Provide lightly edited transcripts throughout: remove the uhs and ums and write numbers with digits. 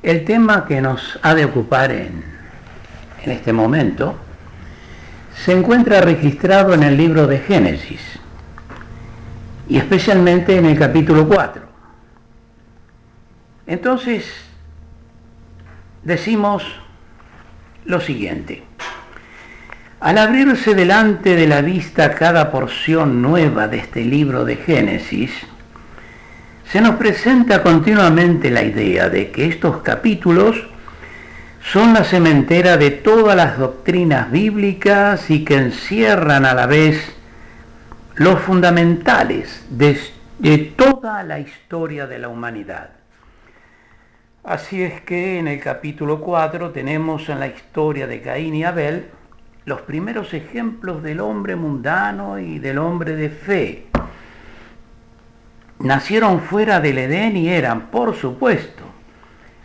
El tema que nos ha de ocupar en este momento se encuentra registrado en el libro de Génesis y especialmente en el capítulo 4. Entonces decimos lo siguiente: al abrirse delante de la vista cada porción nueva de este libro de Génesis, se nos presenta continuamente la idea de que estos capítulos son la sementera de todas las doctrinas bíblicas y que encierran a la vez los fundamentales de toda la historia de la humanidad. Así es que en el capítulo 4 tenemos en la historia de Caín y Abel los primeros ejemplos del hombre mundano y del hombre de fe. Nacieron fuera del Edén y eran, por supuesto,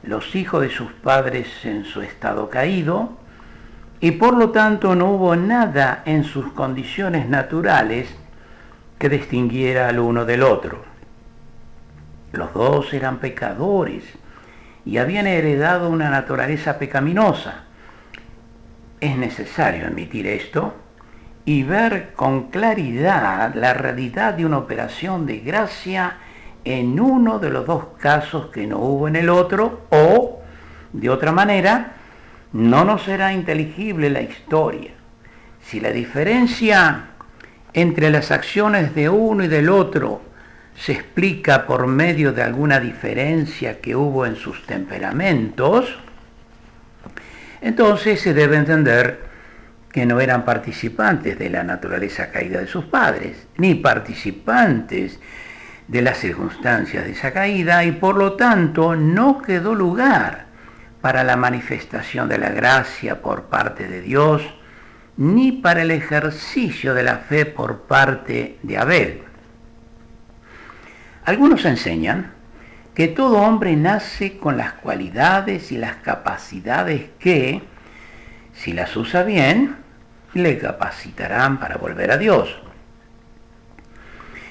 los hijos de sus padres en su estado caído, y por lo tanto no hubo nada en sus condiciones naturales que distinguiera al uno del otro. Los dos eran pecadores y habían heredado una naturaleza pecaminosa. Es necesario admitir esto y ver con claridad la realidad de una operación de gracia en uno de los dos casos que no hubo en el otro, o, de otra manera, no nos será inteligible la historia. Si la diferencia entre las acciones de uno y del otro se explica por medio de alguna diferencia que hubo en sus temperamentos, entonces se debe entender que no eran participantes de la naturaleza caída de sus padres, ni participantes de las circunstancias de esa caída, y por lo tanto no quedó lugar para la manifestación de la gracia por parte de Dios, ni para el ejercicio de la fe por parte de Abel. Algunos enseñan que todo hombre nace con las cualidades y las capacidades que, si las usa bien, le capacitarán para volver a Dios.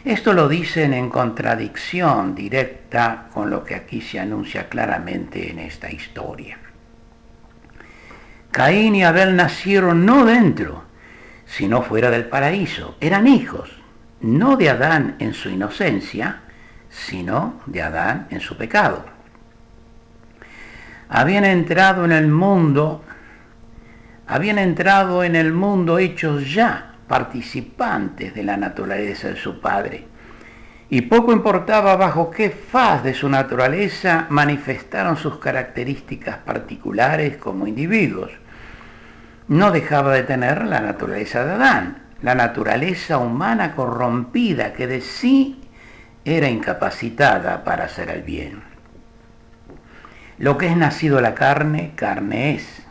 Esto lo dicen en contradicción directa con lo que aquí se anuncia claramente en esta historia. Caín y Abel nacieron no dentro, sino fuera del paraíso. Eran hijos, no de Adán en su inocencia, sino de Adán en su pecado. Habían entrado en el mundo hechos ya participantes de la naturaleza de su padre, y poco importaba bajo qué faz de su naturaleza manifestaron sus características particulares como individuos. No dejaba de tener la naturaleza de Adán, la naturaleza humana corrompida que de sí era incapacitada para hacer el bien. Lo que es nacido de la carne, carne es.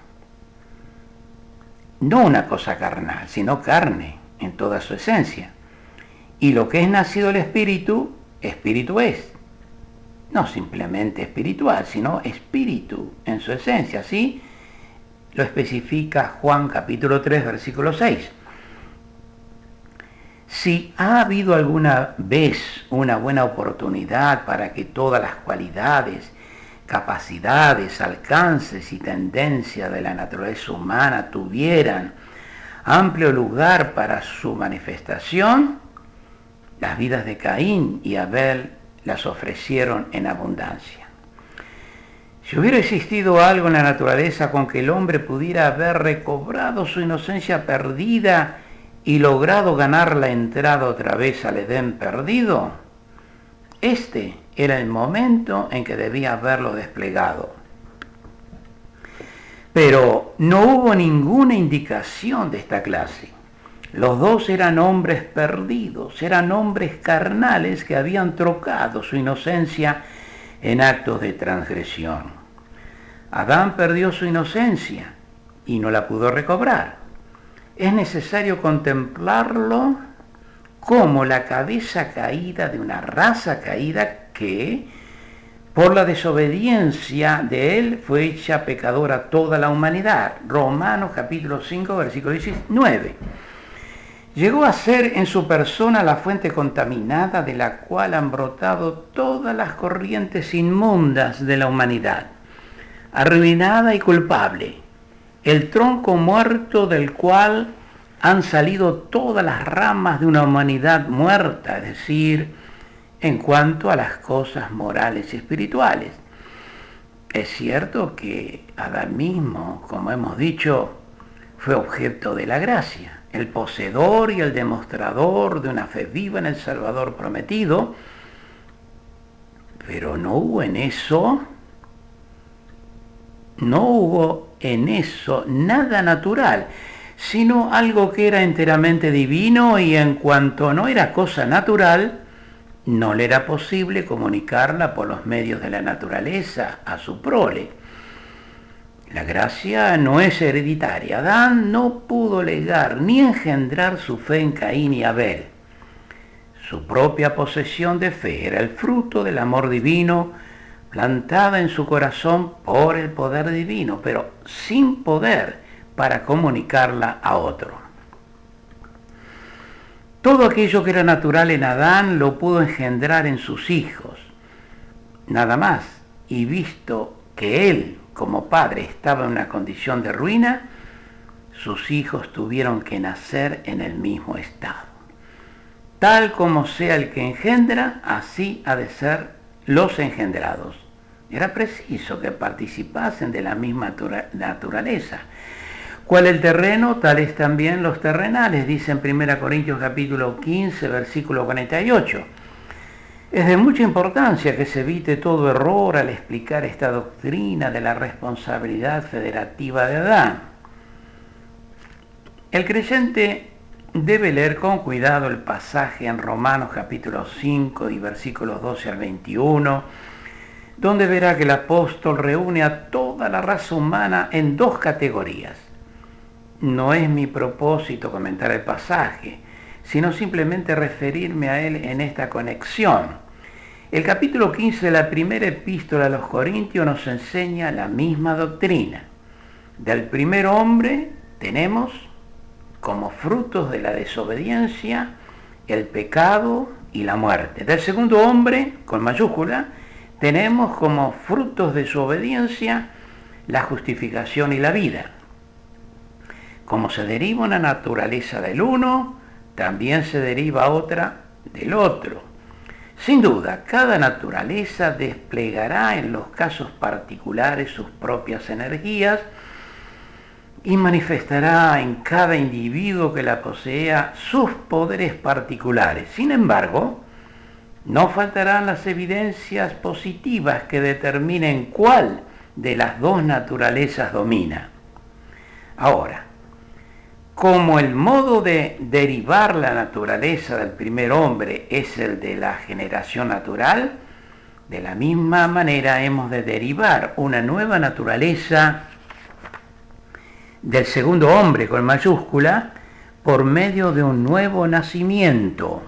No una cosa carnal, sino carne en toda su esencia. Y lo que es nacido del espíritu, espíritu es. No simplemente espiritual, sino espíritu en su esencia. Así lo especifica Juan capítulo 3, versículo 6. Si ha habido alguna vez una buena oportunidad para que todas las cualidades, capacidades, alcances y tendencias de la naturaleza humana tuvieran amplio lugar para su manifestación, las vidas de Caín y Abel las ofrecieron en abundancia. Si hubiera existido algo en la naturaleza con que el hombre pudiera haber recobrado su inocencia perdida y logrado ganar la entrada otra vez al Edén perdido, este era el momento en que debía haberlo desplegado. Pero no hubo ninguna indicación de esta clase. Los dos eran hombres perdidos, eran hombres carnales que habían trocado su inocencia en actos de transgresión. Adán perdió su inocencia y no la pudo recobrar. Es necesario contemplarlo como la cabeza caída de una raza caída que, por la desobediencia de él, fue hecha pecadora toda la humanidad. Romanos capítulo 5, versículo 19. Llegó a ser en su persona la fuente contaminada de la cual han brotado todas las corrientes inmundas de la humanidad. arruinada y culpable, el tronco muerto del cual han salido todas las ramas de una humanidad muerta, es decir, en cuanto a las cosas morales y espirituales. Es cierto que Adán mismo, como hemos dicho, fue objeto de la gracia, el poseedor y el demostrador de una fe viva en el Salvador prometido, pero no hubo en eso nada natural, sino algo que era enteramente divino, y en cuanto no era cosa natural, no le era posible comunicarla por los medios de la naturaleza a su prole. La gracia no es hereditaria. Adán no pudo legar ni engendrar su fe en Caín y Abel. Su propia posesión de fe era el fruto del amor divino, plantada en su corazón por el poder divino, pero sin poder para comunicarla a otro. Todo aquello que era natural en Adán lo pudo engendrar en sus hijos, nada más, y visto que él, como padre, estaba en una condición de ruina, sus hijos tuvieron que nacer en el mismo estado. Tal como sea el que engendra, así ha de ser los engendrados. Era preciso que participasen de la misma naturaleza. Cual el terreno, tales también los terrenales, dice en 1 Corintios capítulo 15, versículo 48. Es de mucha importancia que se evite todo error al explicar esta doctrina de la responsabilidad federativa de Adán. El creyente debe leer con cuidado el pasaje en Romanos capítulo 5 y versículos 12 al 21, donde verá que el apóstol reúne a toda la raza humana en dos categorías. No es mi propósito comentar el pasaje, sino simplemente referirme a él en esta conexión. El capítulo 15 de la primera epístola a los Corintios nos enseña la misma doctrina. Del primer hombre tenemos como frutos de la desobediencia el pecado y la muerte. Del segundo hombre, con mayúscula, tenemos como frutos de su obediencia la justificación y la vida. Como se deriva una naturaleza del uno, también se deriva otra del otro. Sin duda, cada naturaleza desplegará en los casos particulares sus propias energías y manifestará en cada individuo que la posea sus poderes particulares. Sin embargo, no faltarán las evidencias positivas que determinen cuál de las dos naturalezas domina. Ahora, como el modo de derivar la naturaleza del primer hombre es el de la generación natural, de la misma manera hemos de derivar una nueva naturaleza del segundo hombre, con mayúscula, por medio de un nuevo nacimiento.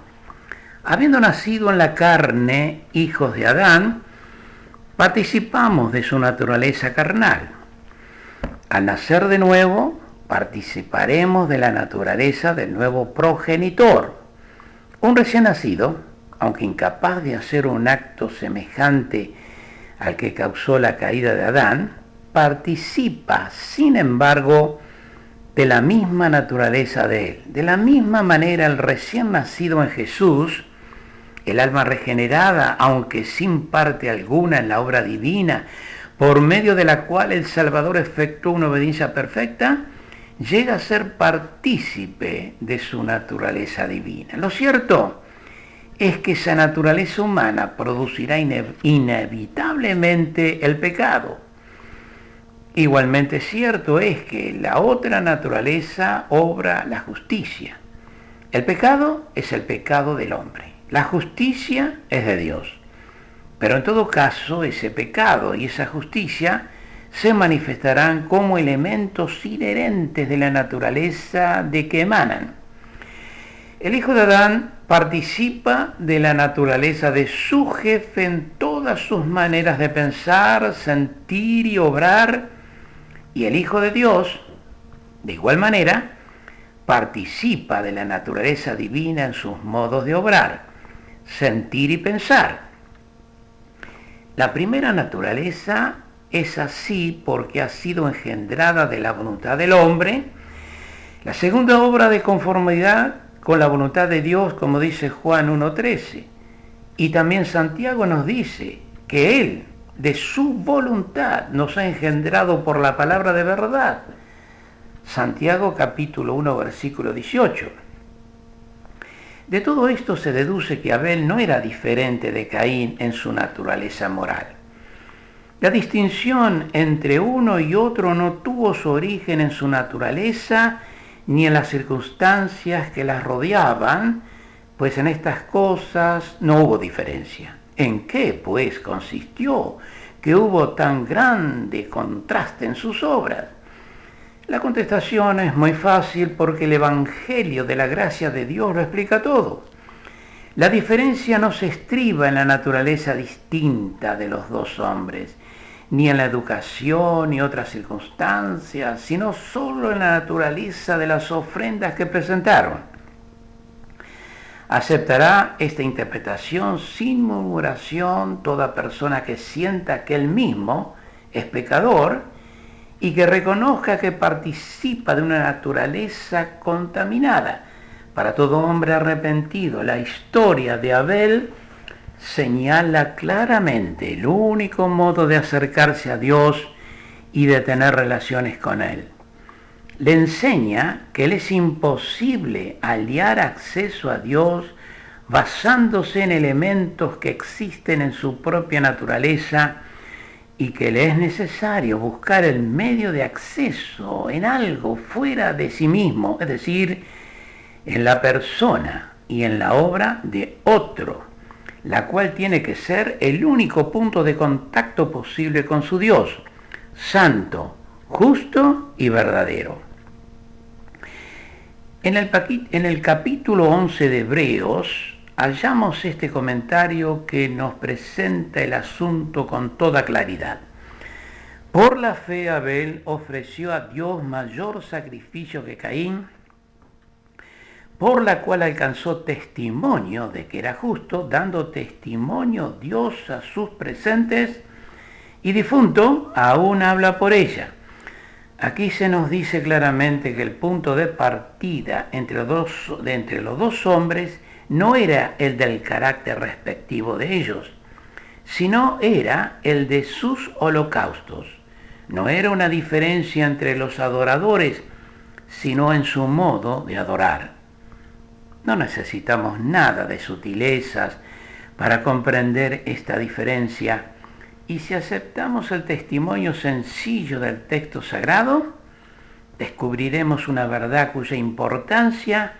Habiendo nacido en la carne, hijos de Adán, participamos de su naturaleza carnal. Al nacer de nuevo, participaremos de la naturaleza del nuevo progenitor. Un recién nacido, aunque incapaz de hacer un acto semejante al que causó la caída de Adán, participa, sin embargo, de la misma naturaleza de él. De la misma manera, el recién nacido en Jesús, el alma regenerada, aunque sin parte alguna en la obra divina, por medio de la cual el Salvador efectuó una obediencia perfecta, llega a ser partícipe de su naturaleza divina. Lo cierto es que esa naturaleza humana producirá inevitablemente el pecado. Igualmente cierto es que la otra naturaleza obra la justicia. El pecado es el pecado del hombre. La justicia es de Dios. Pero en todo caso, ese pecado y esa justicia se manifestarán como elementos inherentes de la naturaleza de que emanan. El hijo de Adán participa de la naturaleza de su jefe en todas sus maneras de pensar, sentir y obrar, y el hijo de Dios, de igual manera, participa de la naturaleza divina en sus modos de obrar, sentir y pensar. La primera naturaleza es así porque ha sido engendrada de la voluntad del hombre. La segunda obra de conformidad con la voluntad de Dios, como dice Juan 1:13. Y también Santiago nos dice que Él, de su voluntad, nos ha engendrado por la palabra de verdad. Santiago capítulo 1, versículo 18. De todo esto se deduce que Abel no era diferente de Caín en su naturaleza moral. La distinción entre uno y otro no tuvo su origen en su naturaleza ni en las circunstancias que las rodeaban, pues en estas cosas no hubo diferencia. ¿En qué, pues, consistió que hubo tan grande contraste en sus obras? La contestación es muy fácil porque el Evangelio de la gracia de Dios lo explica todo. La diferencia no se estriba en la naturaleza distinta de los dos hombres, ni en la educación ni otras circunstancias, sino solo en la naturaleza de las ofrendas que presentaron. Aceptará esta interpretación sin murmuración toda persona que sienta que él mismo es pecador y que reconozca que participa de una naturaleza contaminada. Para todo hombre arrepentido, la historia de Abel señala claramente el único modo de acercarse a Dios y de tener relaciones con Él. Le enseña que le es imposible hallar acceso a Dios basándose en elementos que existen en su propia naturaleza y que le es necesario buscar el medio de acceso en algo fuera de sí mismo, es decir, en la persona y en la obra de otro, la cual tiene que ser el único punto de contacto posible con su Dios, santo, justo y verdadero. En el capítulo 11 de Hebreos hallamos este comentario que nos presenta el asunto con toda claridad. Por la fe Abel ofreció a Dios mayor sacrificio que Caín, por la cual alcanzó testimonio de que era justo, dando testimonio Dios a sus presentes, y difunto aún habla por ella. Aquí se nos dice claramente que el punto de partida entre los dos hombres no era el del carácter respectivo de ellos, sino era el de sus holocaustos. No era una diferencia entre los adoradores, sino en su modo de adorar. No necesitamos nada de sutilezas para comprender esta diferencia, y si aceptamos el testimonio sencillo del texto sagrado, descubriremos una verdad cuya importancia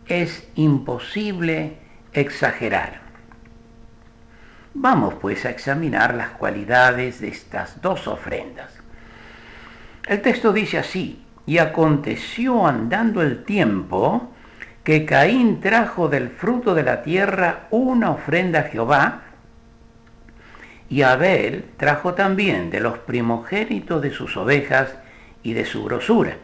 es imposible exagerar. Vamos pues a examinar las cualidades de estas dos ofrendas. El texto dice así: y aconteció andando el tiempo que Caín trajo del fruto de la tierra una ofrenda a Jehová, y Abel trajo también de los primogénitos de sus ovejas y de su grosura.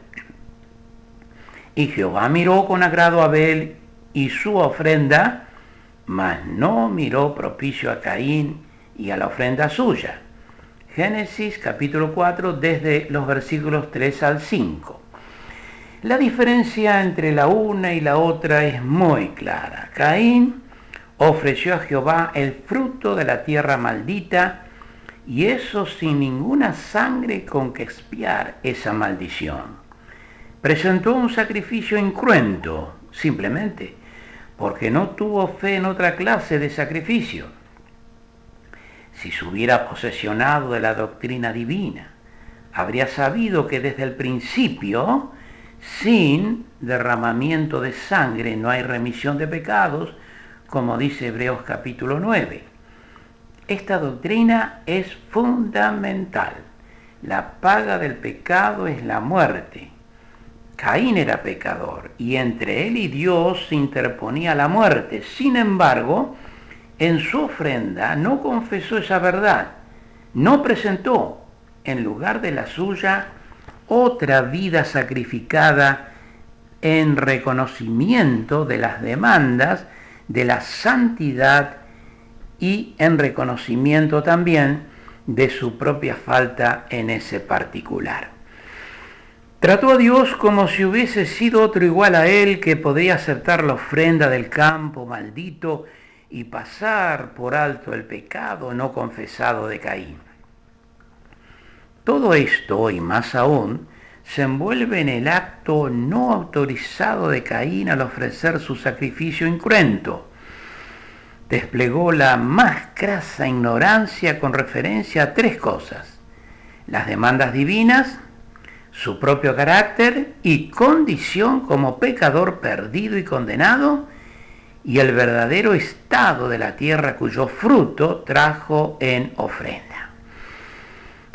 Y Jehová miró con agrado a Abel y su ofrenda, mas no miró propicio a Caín y a la ofrenda suya. Génesis capítulo 4, desde los versículos 3 al 5. La diferencia entre la una y la otra es muy clara. Caín ofreció a Jehová el fruto de la tierra maldita, y eso sin ninguna sangre con que expiar esa maldición. Presentó un sacrificio incruento, simplemente porque no tuvo fe en otra clase de sacrificio. Si se hubiera posesionado de la doctrina divina, habría sabido que desde el principio, sin derramamiento de sangre no hay remisión de pecados, como dice Hebreos capítulo 9. Esta doctrina es fundamental. La paga del pecado es la muerte. Caín era pecador y entre él y Dios se interponía la muerte. Sin embargo, en su ofrenda no confesó esa verdad. No presentó, en lugar de la suya, otra vida sacrificada en reconocimiento de las demandas de la santidad y en reconocimiento también de su propia falta en ese particular. Trató a Dios como si hubiese sido otro igual a él que podría aceptar la ofrenda del campo maldito y pasar por alto el pecado no confesado de Caín. Todo esto, y más aún, se envuelve en el acto no autorizado de Caín al ofrecer su sacrificio incruento. Desplegó la más crasa ignorancia con referencia a tres cosas: las demandas divinas, su propio carácter y condición como pecador perdido y condenado, y el verdadero estado de la tierra cuyo fruto trajo en ofrenda.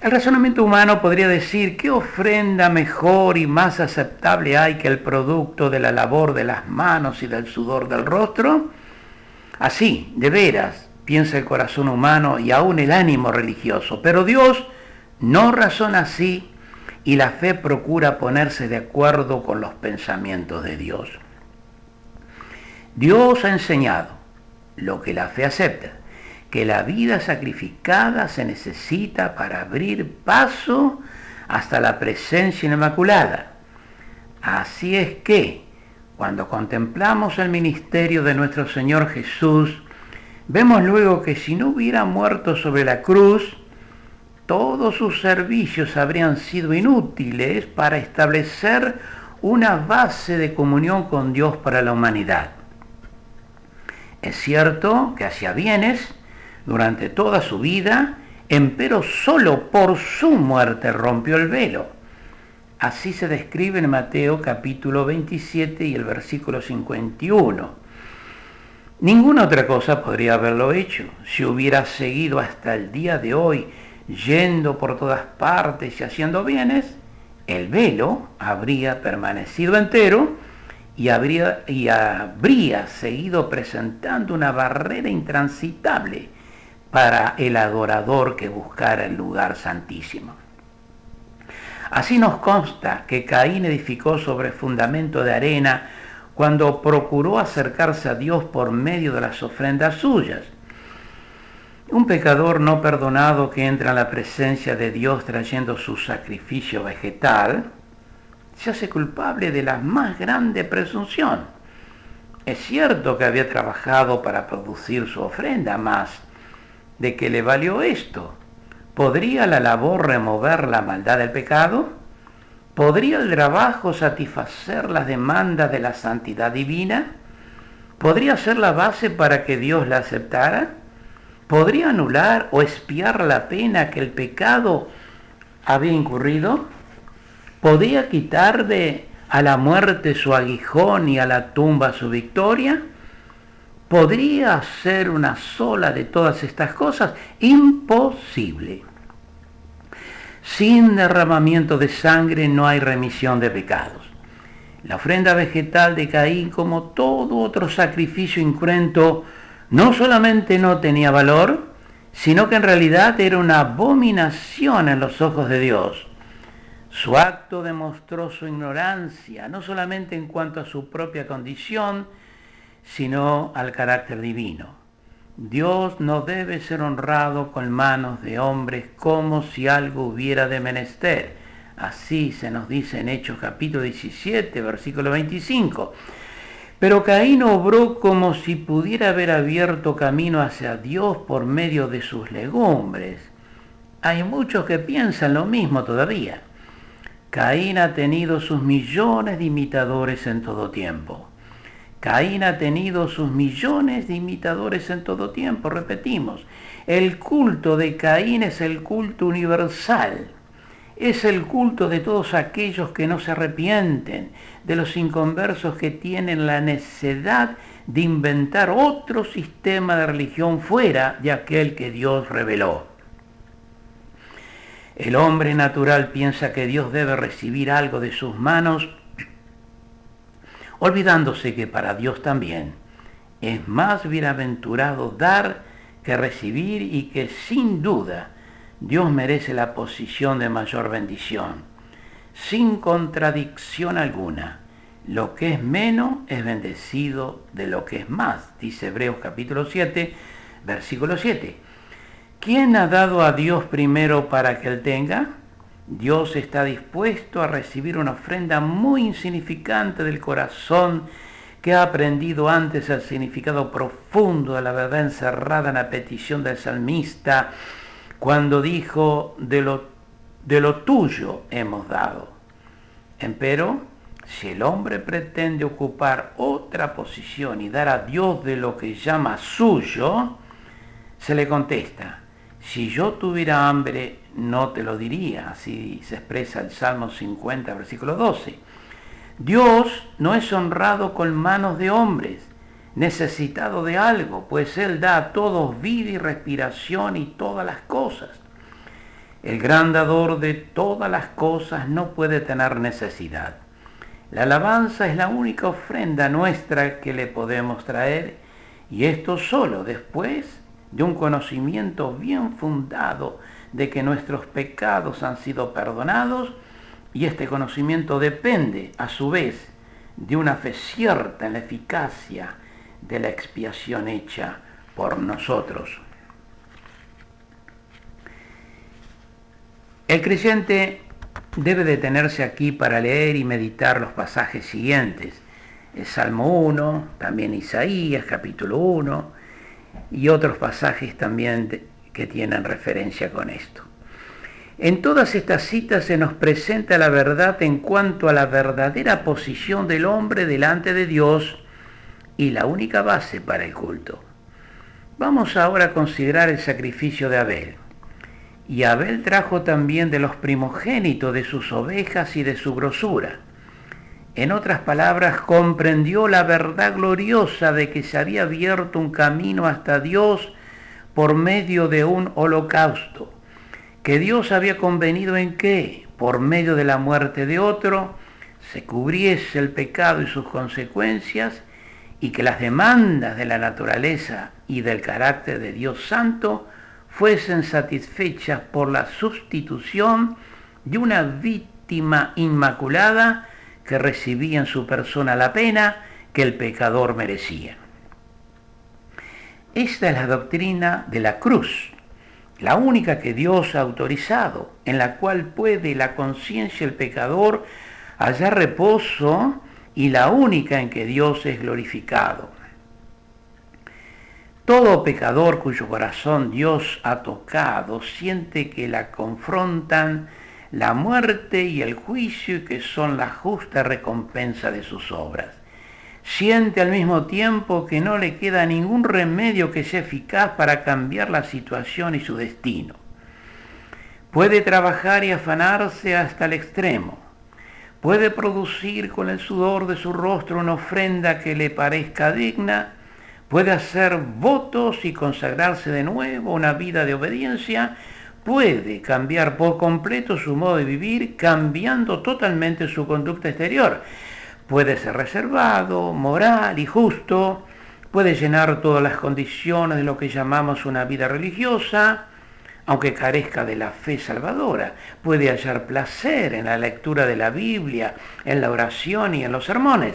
El razonamiento humano podría decir: ¿qué ofrenda mejor y más aceptable hay que el producto de la labor de las manos y del sudor del rostro? Así, de veras, piensa el corazón humano y aún el ánimo religioso. Pero Dios no razona así, y la fe procura ponerse de acuerdo con los pensamientos de Dios. Dios ha enseñado lo que la fe acepta: que la vida sacrificada se necesita para abrir paso hasta la presencia inmaculada. Así es que, cuando contemplamos el ministerio de nuestro Señor Jesús, vemos luego que si no hubiera muerto sobre la cruz, todos sus servicios habrían sido inútiles para establecer una base de comunión con Dios para la humanidad. Es cierto que hacía bienes durante toda su vida, empero solo por su muerte rompió el velo. Así se describe en Mateo capítulo 27 y el versículo 51. Ninguna otra cosa podría haberlo hecho. Si hubiera seguido hasta el día de hoy yendo por todas partes y haciendo bienes, el velo habría permanecido entero y habría seguido presentando una barrera intransitable para el adorador que buscara el lugar santísimo. Así nos consta que Caín edificó sobre fundamento de arena cuando procuró acercarse a Dios por medio de las ofrendas suyas. Un pecador no perdonado que entra en la presencia de Dios trayendo su sacrificio vegetal se hace culpable de la más grande presunción. Es cierto que había trabajado para producir su ofrenda, mas ¿de qué le valió esto? ¿Podría la labor remover la maldad del pecado? ¿Podría el trabajo satisfacer las demandas de la santidad divina? ¿Podría ser la base para que Dios la aceptara? ¿Podría anular o expiar la pena que el pecado había incurrido? ¿Podría quitar a la muerte su aguijón y a la tumba su victoria? ¿Podría hacer una sola de todas estas cosas? Imposible. Sin derramamiento de sangre no hay remisión de pecados. La ofrenda vegetal de Caín, como todo otro sacrificio incruento, no solamente no tenía valor, sino que en realidad era una abominación en los ojos de Dios. Su acto demostró su ignorancia, no solamente en cuanto a su propia condición, sino al carácter divino. Dios no debe ser honrado con manos de hombres como si algo hubiera de menester. Así se nos dice en Hechos capítulo 17, versículo 25. Pero Caín obró como si pudiera haber abierto camino hacia Dios por medio de sus legumbres. Hay muchos que piensan lo mismo todavía. Caín ha tenido sus millones de imitadores en todo tiempo. Caín ha tenido sus millones de imitadores en todo tiempo, repetimos. El culto de Caín es el culto universal. Es el culto de todos aquellos que no se arrepienten, de los inconversos que tienen la necedad de inventar otro sistema de religión fuera de aquel que Dios reveló. El hombre natural piensa que Dios debe recibir algo de sus manos, olvidándose que para Dios también es más bienaventurado dar que recibir y que sin duda Dios merece la posición de mayor bendición. Sin contradicción alguna, lo que es menos es bendecido de lo que es más, dice Hebreos capítulo 7, versículo 7. ¿Quién ha dado a Dios primero para que Él tenga? Dios está dispuesto a recibir una ofrenda muy insignificante del corazón que ha aprendido antes el significado profundo de la verdad encerrada en la petición del salmista cuando dijo, de lo tuyo hemos dado. Empero, si el hombre pretende ocupar otra posición y dar a Dios de lo que llama suyo, se le contesta, si yo tuviera hambre no te lo diría, así se expresa el Salmo 50, versículo 12. Dios no es honrado con manos de hombres, necesitado de algo, pues Él da a todos vida y respiración y todas las cosas. El gran dador de todas las cosas no puede tener necesidad. La alabanza es la única ofrenda nuestra que le podemos traer, y esto solo después de un conocimiento bien fundado de que nuestros pecados han sido perdonados, y este conocimiento depende, a su vez, de una fe cierta en la eficacia de la expiación hecha por nosotros. El creyente debe detenerse aquí para leer y meditar los pasajes siguientes. El Salmo 1, también Isaías, capítulo 1, y otros pasajes también que tienen referencia con esto. En todas estas citas se nos presenta la verdad en cuanto a la verdadera posición del hombre delante de Dios y la única base para el culto. Vamos ahora a considerar el sacrificio de Abel. Y Abel trajo también de los primogénitos de sus ovejas y de su grosura. En otras palabras, comprendió la verdad gloriosa de que se había abierto un camino hasta Dios por medio de un holocausto, que Dios había convenido en que, por medio de la muerte de otro, se cubriese el pecado y sus consecuencias, y que las demandas de la naturaleza y del carácter de Dios Santo fuesen satisfechas por la sustitución de una víctima inmaculada que recibía en su persona la pena que el pecador merecía. Esta es la doctrina de la cruz, la única que Dios ha autorizado, en la cual puede la conciencia del pecador hallar reposo y la única en que Dios es glorificado. Todo pecador cuyo corazón Dios ha tocado siente que la confrontan la muerte y el juicio y que son la justa recompensa de sus obras. Siente al mismo tiempo que no le queda ningún remedio que sea eficaz para cambiar la situación y su destino. Puede trabajar y afanarse hasta el extremo. Puede producir con el sudor de su rostro una ofrenda que le parezca digna. Puede hacer votos y consagrarse de nuevo a una vida de obediencia. Puede cambiar por completo su modo de vivir, cambiando totalmente su conducta exterior. Puede ser reservado, moral y justo. Puede llenar todas las condiciones de lo que llamamos una vida religiosa, aunque carezca de la fe salvadora. Puede hallar placer en la lectura de la Biblia, en la oración y en los sermones.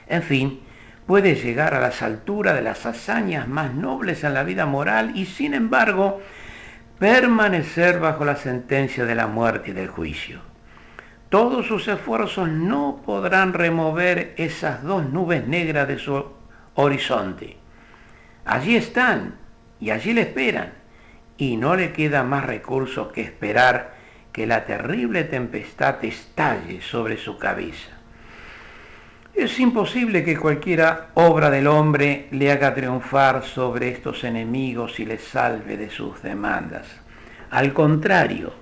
En fin, puede llegar a las alturas de las hazañas más nobles en la vida moral y, sin embargo, permanecer bajo la sentencia de la muerte y del juicio. Todos sus esfuerzos no podrán remover esas dos nubes negras de su horizonte. Allí están y allí le esperan, y no le queda más recurso que esperar que la terrible tempestad estalle sobre su cabeza. Es imposible que cualquiera obra del hombre le haga triunfar sobre estos enemigos y le salve de sus demandas. Al contrario,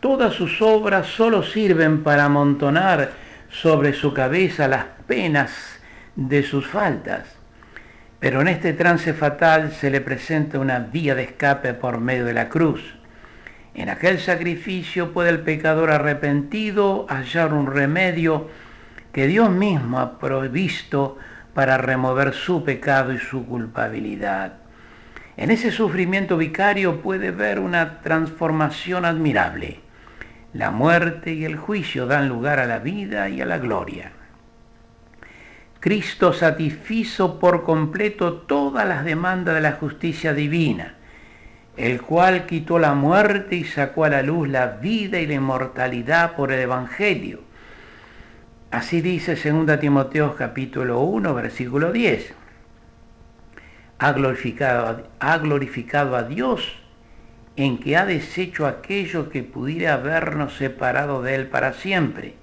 todas sus obras solo sirven para amontonar sobre su cabeza las penas de sus faltas. Pero en este trance fatal se le presenta una vía de escape por medio de la cruz. En aquel sacrificio puede el pecador arrepentido hallar un remedio que Dios mismo ha provisto para remover su pecado y su culpabilidad. En ese sufrimiento vicario puede ver una transformación admirable. La muerte y el juicio dan lugar a la vida y a la gloria. Cristo satisfizo por completo todas las demandas de la justicia divina. el cual quitó la muerte y sacó a la luz la vida y la inmortalidad por el Evangelio. Así dice 2 Timoteo capítulo 1, versículo 10. Ha glorificado a Dios en que ha deshecho aquello que pudiera habernos separado de Él para siempre.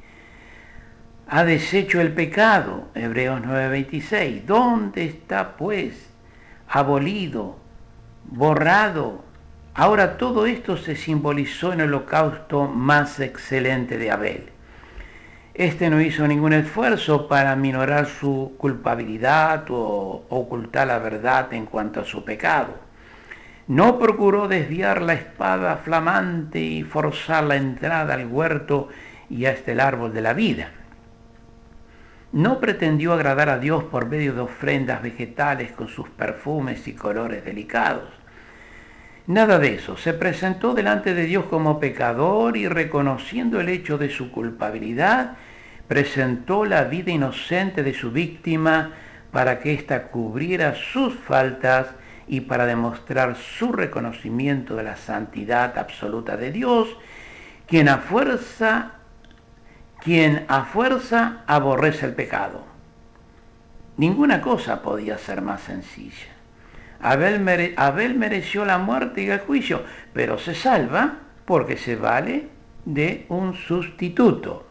Ha deshecho el pecado, Hebreos 9:26. ¿Dónde está pues? Abolido, borrado. Ahora todo esto se simbolizó en el holocausto más excelente de Abel. Este no hizo ningún esfuerzo para minorar su culpabilidad o ocultar la verdad en cuanto a su pecado. No procuró desviar la espada flamante y forzar la entrada al huerto y hasta el árbol de la vida. No pretendió agradar a Dios por medio de ofrendas vegetales con sus perfumes y colores delicados. Nada de eso. Se presentó delante de Dios como pecador y, reconociendo el hecho de su culpabilidad, presentó la vida inocente de su víctima para que ésta cubriera sus faltas y para demostrar su reconocimiento de la santidad absoluta de Dios, quien a fuerza aborrece el pecado. Ninguna cosa podía ser más sencilla. Abel mereció la muerte y el juicio, pero se salva porque se vale de un sustituto.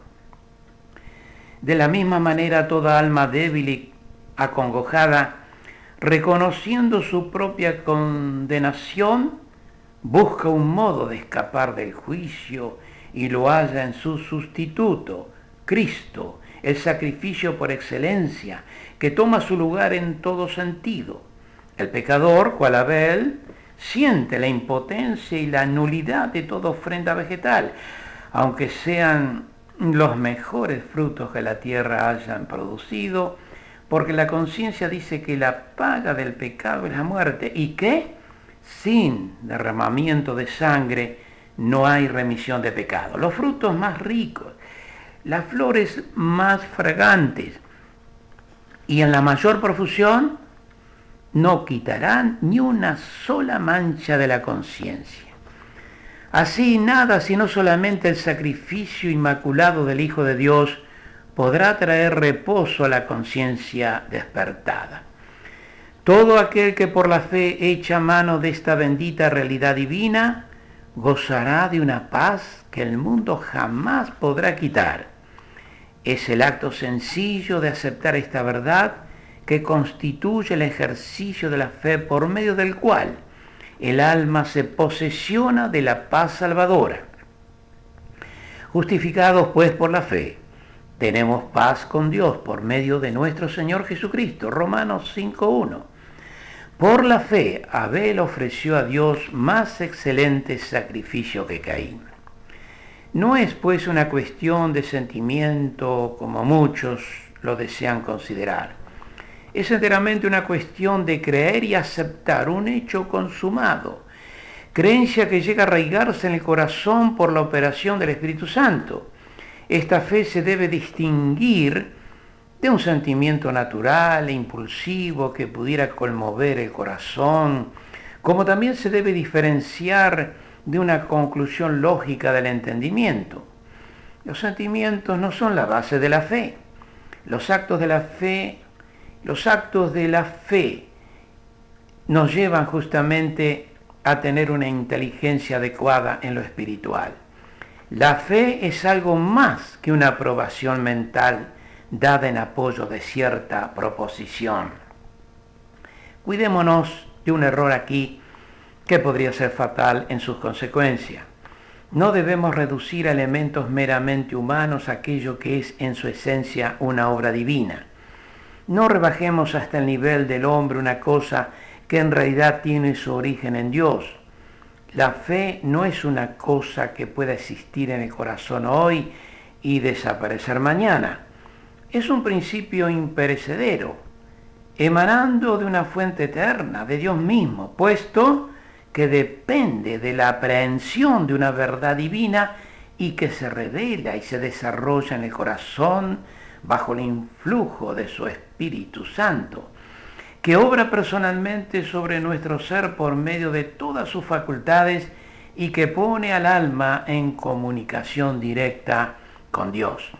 De la misma manera, toda alma débil y acongojada, reconociendo su propia condenación, busca un modo de escapar del juicio y lo halla en su sustituto, Cristo, el sacrificio por excelencia, que toma su lugar en todo sentido. El pecador, cual Abel, siente la impotencia y la nulidad de toda ofrenda vegetal, aunque sean los mejores frutos que la tierra hayan producido, porque la conciencia dice que la paga del pecado es la muerte y que sin derramamiento de sangre no hay remisión de pecado. Los frutos más ricos, las flores más fragantes y en la mayor profusión no quitarán ni una sola mancha de la conciencia. Así nada, sino solamente el sacrificio inmaculado del Hijo de Dios podrá traer reposo a la conciencia despertada. Todo aquel que por la fe echa mano de esta bendita realidad divina gozará de una paz que el mundo jamás podrá quitar. Es el acto sencillo de aceptar esta verdad que constituye el ejercicio de la fe por medio del cual el alma se posesiona de la paz salvadora. Justificados pues por la fe, tenemos paz con Dios por medio de nuestro Señor Jesucristo. Romanos 5:1. Por la fe, Abel ofreció a Dios más excelente sacrificio que Caín. No es pues una cuestión de sentimiento como muchos lo desean considerar. Es enteramente una cuestión de creer y aceptar un hecho consumado, creencia que llega a arraigarse en el corazón por la operación del Espíritu Santo. Esta fe se debe distinguir de un sentimiento natural e impulsivo que pudiera conmover el corazón, como también se debe diferenciar de una conclusión lógica del entendimiento. Los sentimientos no son la base de la fe. Los actos de la fe nos llevan justamente a tener una inteligencia adecuada en lo espiritual. La fe es algo más que una aprobación mental dada en apoyo de cierta proposición. Cuidémonos de un error aquí que podría ser fatal en sus consecuencias. No debemos reducir a elementos meramente humanos aquello que es en su esencia una obra divina. No rebajemos hasta el nivel del hombre una cosa que en realidad tiene su origen en Dios. La fe no es una cosa que pueda existir en el corazón hoy y desaparecer mañana. Es un principio imperecedero, emanando de una fuente eterna, de Dios mismo, puesto que depende de la aprehensión de una verdad divina y que se revela y se desarrolla en el corazón bajo el influjo de su Espíritu Santo. que obra personalmente sobre nuestro ser por medio de todas sus facultades y que pone al alma en comunicación directa con Dios.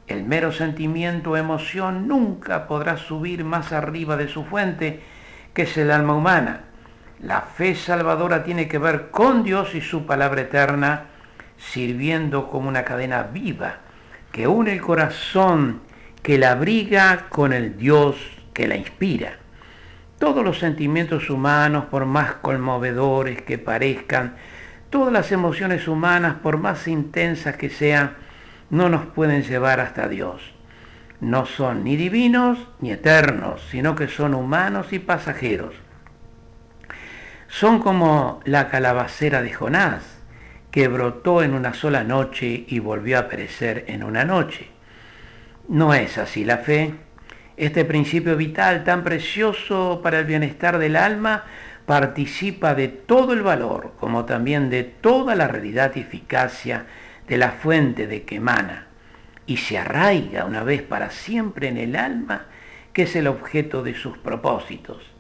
El mero sentimiento o emoción nunca podrá subir más arriba de su fuente, que es el alma humana. La fe salvadora tiene que ver con Dios y su palabra eterna, sirviendo como una cadena viva que une el corazón que la abriga con el Dios que la inspira. Todos los sentimientos humanos, por más conmovedores que parezcan, todas las emociones humanas, por más intensas que sean, no nos pueden llevar hasta Dios. No son ni divinos ni eternos, sino que son humanos y pasajeros. Son como la calabacera de Jonás, que brotó en una sola noche y volvió a perecer en una noche. No es así la fe. Este principio vital tan precioso para el bienestar del alma participa de todo el valor, como también de toda la realidad y eficacia de la fuente de que emana, y se arraiga una vez para siempre en el alma, que es el objeto de sus propósitos.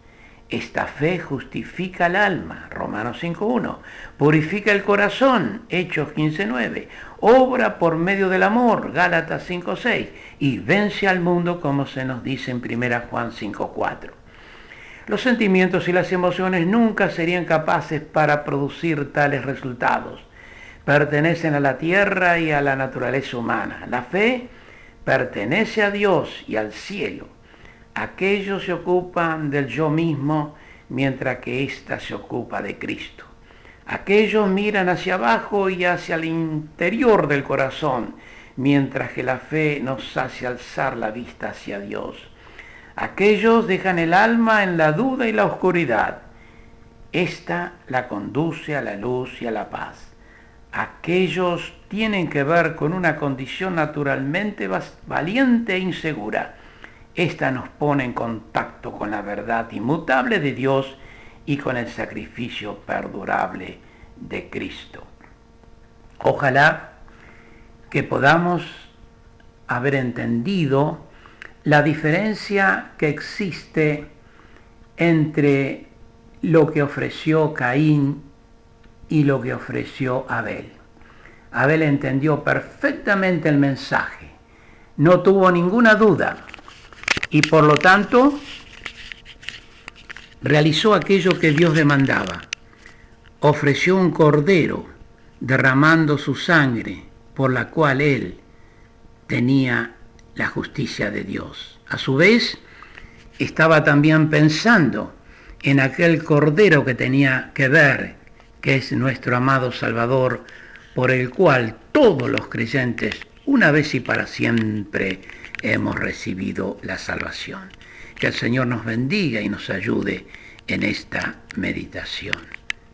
Esta fe justifica el alma, Romanos 5.1, purifica el corazón, Hechos 15.9, obra por medio del amor, Gálatas 5.6, y vence al mundo, como se nos dice en 1 Juan 5.4. Los sentimientos y las emociones nunca serían capaces para producir tales resultados. Pertenecen a la tierra y a la naturaleza humana. La fe pertenece a Dios y al cielo. Aquellos se ocupan del yo mismo, mientras que ésta se ocupa de Cristo. Aquellos miran hacia abajo y hacia el interior del corazón, mientras que la fe nos hace alzar la vista hacia Dios. Aquellos dejan el alma en la duda y la oscuridad. Esta la conduce a la luz y a la paz. Aquellos tienen que ver con una condición naturalmente valiente e insegura. Esta nos pone en contacto con la verdad inmutable de Dios y con el sacrificio perdurable de Cristo. Ojalá que podamos haber entendido la diferencia que existe entre lo que ofreció Caín y lo que ofreció Abel. Abel entendió perfectamente el mensaje, no tuvo ninguna duda y por lo tanto realizó aquello que Dios demandaba. Ofreció un cordero derramando su sangre, por la cual él tenía la justicia de Dios. A su vez, estaba también pensando en aquel cordero que tenía que ver, que es nuestro amado Salvador, por el cual todos los creyentes, una vez y para siempre, hemos recibido la salvación. Que el Señor nos bendiga y nos ayude en esta meditación.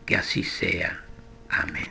Que así sea. Amén.